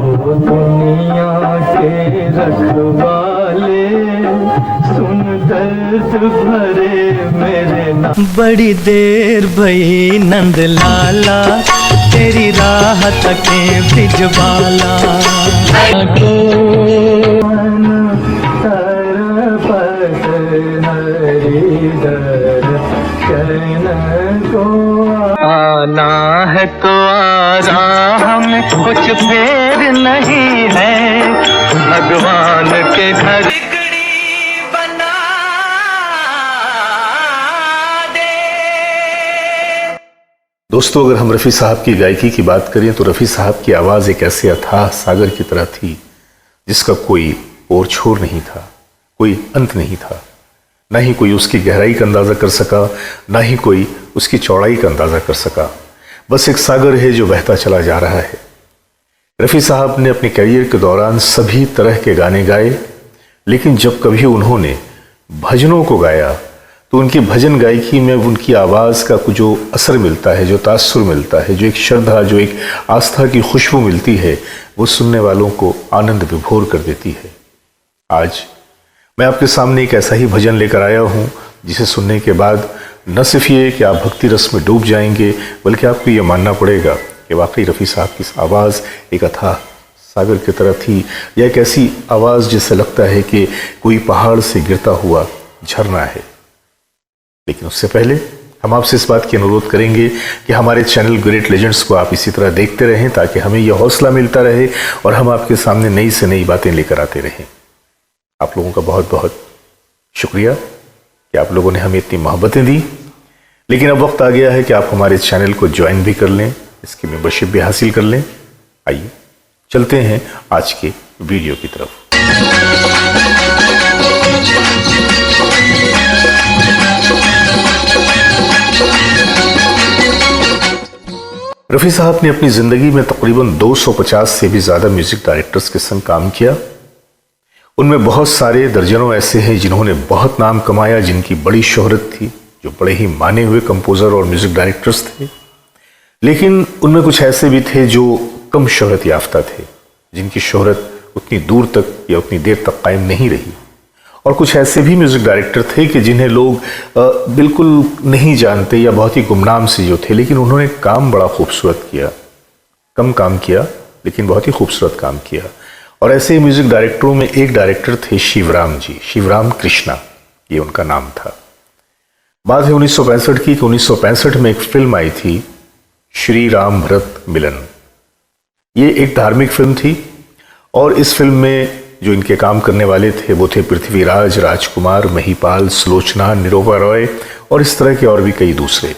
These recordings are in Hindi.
दुनिया के रखवाले सुन दर्द भरे मेरे नाम। बड़ी देर भई नंद लाला तेरी राह तके ब्रिजवाला। आना है तो आजा, हमें कुछ फेर नहीं है भगवान के घर। बना दे। दोस्तों, अगर हम रफ़ी साहब की गायकी की बात करें तो रफ़ी साहब की आवाज़ एक ऐसे अथाह सागर की तरह थी जिसका कोई ओर छोर नहीं था, कोई अंत नहीं था। ना ही कोई उसकी गहराई का अंदाज़ा कर सका, ना ही कोई उसकी चौड़ाई का अंदाज़ा कर सका। बस एक सागर है जो बहता चला जा रहा है। रफ़ी साहब ने अपने करियर के दौरान सभी तरह के गाने गाए, लेकिन जब कभी उन्होंने भजनों को गाया तो उनकी भजन गायकी में उनकी आवाज़ का जो असर मिलता है, जो तासुर मिलता है, जो एक श्रद्धा, जो एक आस्था की खुशबू मिलती है, वो सुनने वालों को आनंद विभोर कर देती है। आज मैं आपके सामने एक ऐसा ही भजन लेकर आया हूँ जिसे सुनने के बाद न सिर्फ ये कि आप भक्ति रस में डूब जाएंगे, बल्कि आपको ये मानना पड़ेगा कि वाकई रफ़ी साहब की आवाज़ एक अथाह सागर की तरह थी, या एक ऐसी आवाज़ जिससे लगता है कि कोई पहाड़ से गिरता हुआ झरना है। लेकिन उससे पहले हम आपसे इस बात की अनुरोध करेंगे कि हमारे चैनल ग्रेट लेजेंड्स को आप इसी तरह देखते रहें, ताकि हमें यह हौसला मिलता रहे और हम आपके सामने नई से नई बातें लेकर आते रहें। आप लोगों का बहुत बहुत शुक्रिया कि आप लोगों ने हमें इतनी मोहब्बतें दी। लेकिन अब वक्त आ गया है कि आप हमारे चैनल को ज्वाइन भी कर लें, इसकी मेंबरशिप भी हासिल कर लें। आइए चलते हैं आज के वीडियो की तरफ। रफ़ी साहब ने अपनी ज़िंदगी में तकरीबन 250 से भी ज़्यादा म्यूज़िक डायरेक्टर्स के संग काम किया। उनमें बहुत सारे दर्जनों ऐसे हैं जिन्होंने बहुत नाम कमाया, जिनकी बड़ी शोहरत थी, जो बड़े ही माने हुए कंपोज़र और म्यूज़िक डायरेक्टर्स थे। लेकिन उनमें कुछ ऐसे भी थे जो कम शोहरत याफ्ता थे, जिनकी शोहरत उतनी दूर तक या उतनी देर तक कायम नहीं रही। और कुछ ऐसे भी म्यूज़िक डायरेक्टर थे कि जिन्हें लोग बिल्कुल नहीं जानते या बहुत ही गुमनाम से जो थे, लेकिन उन्होंने काम बड़ा खूबसूरत किया। कम काम किया लेकिन बहुत ही खूबसूरत काम किया। और ऐसे म्यूज़िक डायरेक्टरों में एक डायरेक्टर थे शिवराम जी, शिवराम कृष्णा, ये उनका नाम था। बात है 1965 की। 1965 में एक फिल्म आई थी, श्री राम भरत मिलन। ये एक धार्मिक फिल्म थी और इस फिल्म में जो इनके काम करने वाले थे वो थे पृथ्वीराज, राजकुमार, महिपाल, सुलोचना, निरूपा रॉय और इस तरह के और भी कई दूसरे।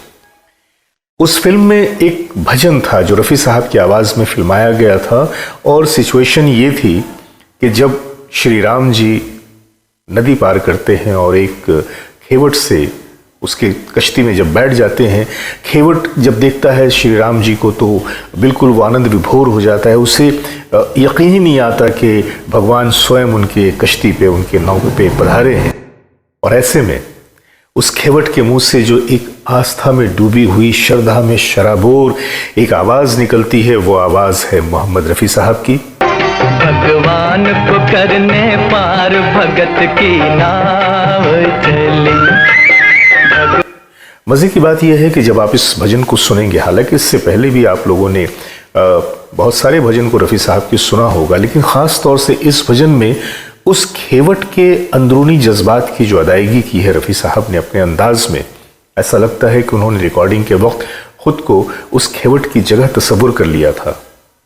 उस फिल्म में एक भजन था जो रफ़ी साहब की आवाज़ में फिल्माया गया था। और सिचुएशन ये थी कि जब श्री राम जी नदी पार करते हैं और एक खेवट से उसके कश्ती में जब बैठ जाते हैं, खेवट जब देखता है श्री राम जी को तो बिल्कुल वो आनंद विभोर हो जाता है। उसे यकीन ही नहीं आता कि भगवान स्वयं उनके कश्ती पे, उनके नाव पे पधारे हैं। और ऐसे में उस खेवट के मुंह से जो एक आस्था में डूबी हुई, श्रद्धा में शराबोर एक आवाज़ निकलती है, वो आवाज़ है मोहम्मद रफ़ी साहब की। भगवान को करने पार भगत की नाव चली। मज़े की बात यह है कि जब आप इस भजन को सुनेंगे, हालांकि इससे पहले भी आप लोगों ने बहुत सारे भजन को रफ़ी साहब की सुना होगा, लेकिन ख़ास तौर से इस भजन में उस खेवट के अंदरूनी जज्बात की जो अदायगी की है रफ़ी साहब ने अपने अंदाज में, ऐसा लगता है कि उन्होंने रिकॉर्डिंग के वक्त खुद को उस खेवट की जगह तस्वुर कर लिया था।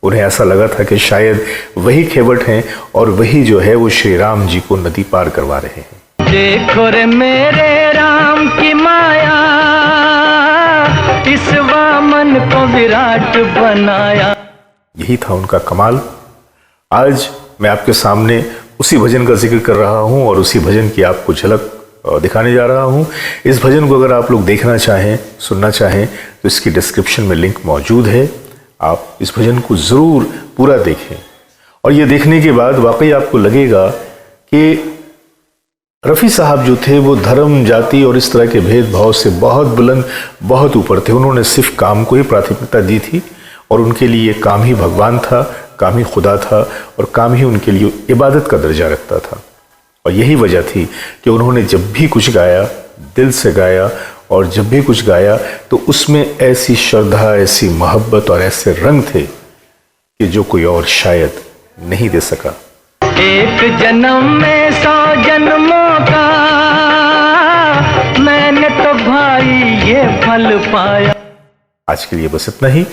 उन्हें ऐसा लगा था कि शायद वही खेवट हैं और वही जो है वो श्री राम जी को नदी पार करवा रहे हैं। देखो रे मेरे राम की माया, इस वामन को विराट बनाया। यही था उनका कमाल। आज मैं आपके सामने उसी भजन का जिक्र कर रहा हूं और उसी भजन की आपको झलक दिखाने जा रहा हूं। इस भजन को अगर आप लोग देखना चाहें, सुनना चाहें तो इसकी डिस्क्रिप्शन में लिंक मौजूद है। आप इस भजन को ज़रूर पूरा देखें और ये देखने के बाद वाकई आपको लगेगा कि रफ़ी साहब जो थे वो धर्म, जाति और इस तरह के भेदभाव से बहुत बुलंद, बहुत ऊपर थे। उन्होंने सिर्फ काम को ही प्राथमिकता दी थी और उनके लिए काम ही भगवान था, काम ही खुदा था और काम ही उनके लिए इबादत का दर्जा रखता था। और यही वजह थी कि उन्होंने जब भी कुछ गाया दिल से गाया, और जब भी कुछ गाया तो उसमें ऐसी श्रद्धा, ऐसी मोहब्बत और ऐसे रंग थे कि जो कोई और शायद नहीं दे सका। एक जन्म में 100 जन्मों का मैंने तो भाई ये फल पाया। आज के लिए बस इतना ही।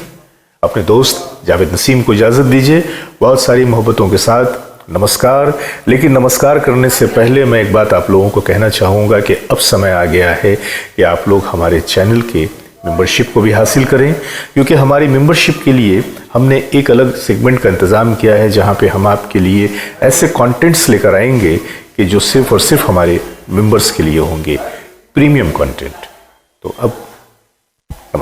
अपने दोस्त जावेद नसीम को इजाजत दीजिए बहुत सारी मोहब्बतों के साथ। नमस्कार। लेकिन नमस्कार करने से पहले मैं एक बात आप लोगों को कहना चाहूँगा कि अब समय आ गया है कि आप लोग हमारे चैनल के मेंबरशिप को भी हासिल करें, क्योंकि हमारी मेंबरशिप के लिए हमने एक अलग सेगमेंट का इंतज़ाम किया है जहाँ पे हम आपके लिए ऐसे कंटेंट्स लेकर आएंगे कि जो सिर्फ और सिर्फ हमारे मेंबर्स के लिए होंगे, प्रीमियम कंटेंट। तो अब